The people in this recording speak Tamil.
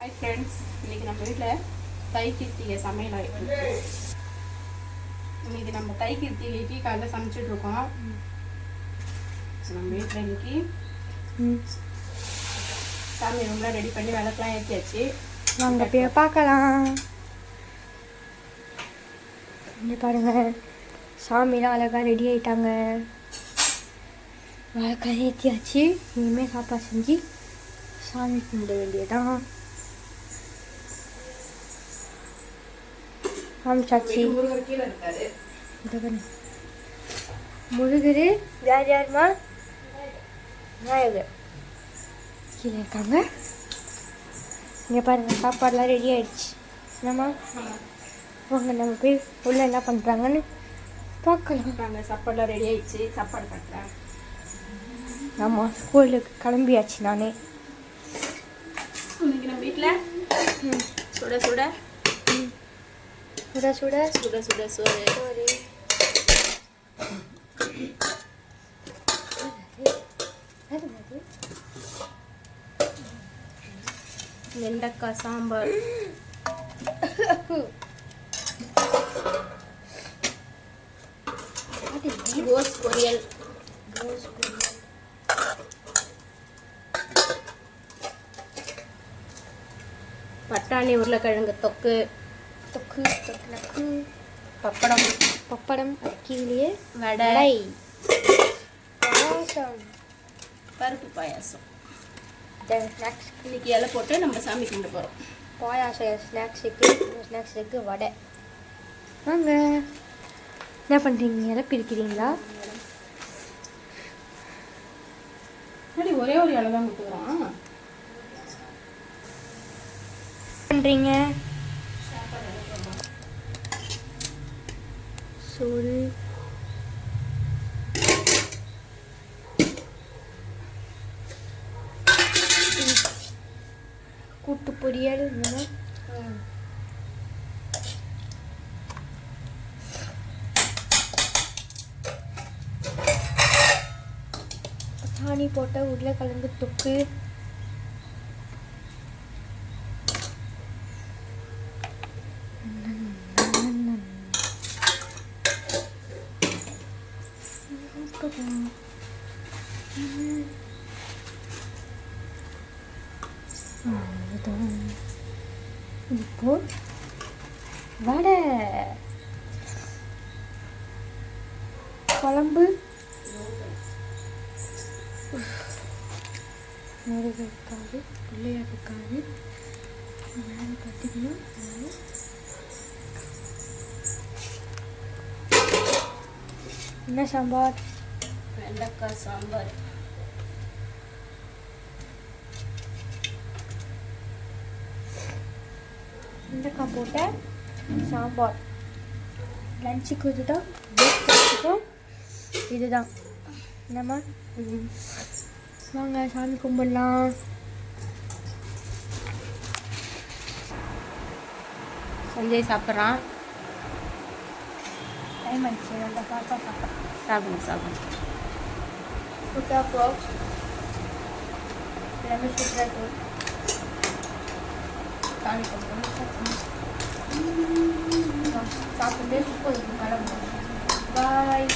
ஹாய் ஃப்ரெண்ட்ஸ், இன்றைக்கி நம்ம வீட்டில் தை கிருத்திகை சமையல் ஆகிட்டு. இன்றைக்கி நம்ம தை கிருத்திகைக்கு காலையில் சமைச்சிட்ருக்கோம். நம்ம வீட்டில் இன்றைக்கி சாமி ரூம்லாம் ரெடி பண்ணி விளக்கெலாம் ஏற்றியாச்சு. வாங்க போய் பார்க்கலாம். இங்கே பாருங்கள், சாமிலாம் அழகாக ரெடி ஆகிட்டாங்க. விளக்கெலாம் ஏற்றியாச்சு. இனிமேல் சாப்பாடு செஞ்சு சாமி கும்பிட வேண்டியதான். காமிச்சாச்சு. முருகர் யார் யாருமா? விநாயகர் கீழே இருக்காங்க. இங்கே பாருங்கள், சாப்பாடெலாம் ரெடி ஆகிடுச்சு. என்னம்மா வாங்க நம்ம போய் உள்ள என்ன பண்ணுறாங்கன்னு பார்க்கலாம். நாங்கள் சாப்பாடெலாம் ரெடி ஆகிடுச்சு, சாப்பாடு பண்ணுறேன். ஆமாம், ஸ்கூலுக்கு கிளம்பியாச்சு. நானே இன்னைக்கு நம்ம வீட்டில் சுட சுட சுட சுட சுட சுட சோறு. வெண்டைக்காய் சாம்பார், கோஸ் பொரியல், பட்டாணி உருளைக்கிழங்கு தொக்கு, பப்படம் பப்படம், கீழே வடை, பாயாசம், பருப்பு பாயாசம். ஸ்நாக்ஸ் இன்னைக்கு இலை போட்டு நம்ம சாமி கும்பிட போகிறோம். பாயாசம் ஸ்நாக்ஸுக்கு வடை. வாங்க, என்ன பண்ணுறீங்க? இலை பிரிக்கிறீங்களா? ஒரே ஒரு இலை தான் கொடுத்துக்கிறோம். பண்ணுறீங்க சோறு, கூட்டு பொரியல், பட்டாணி போட்ட உருளைக்கிழங்கு தொக்கு, இப்போ வடை, குழம்பு, முருகைக்காது, பிள்ளையாருக்காது. பார்த்தீங்கன்னா என்ன சாம்பார்? வெண்டைக்காய் சாம்பார். வெண்டைக்காய் போட்ட சாம்பார். லஞ்சுக்கு இதுதான், பிரேக்ஃபாஸ்ட்டுக்கும் இதுதான். என்னம்மா வாங்க சாமி கும்பிடலாம். சஞ்சய் சாப்பிட்றான். டைம் ஆயிடுச்சு, நல்லா பார்த்தா சாப்பிட்றேன். சாப்பிடுங்க. புட்டா ப்ரோக் எல்லாமே சூப்பராக இருக்கும். சாமி கும்பிடணும், சாப்பிட்டு சூப்பர் கிளம்புவோம். பாய்.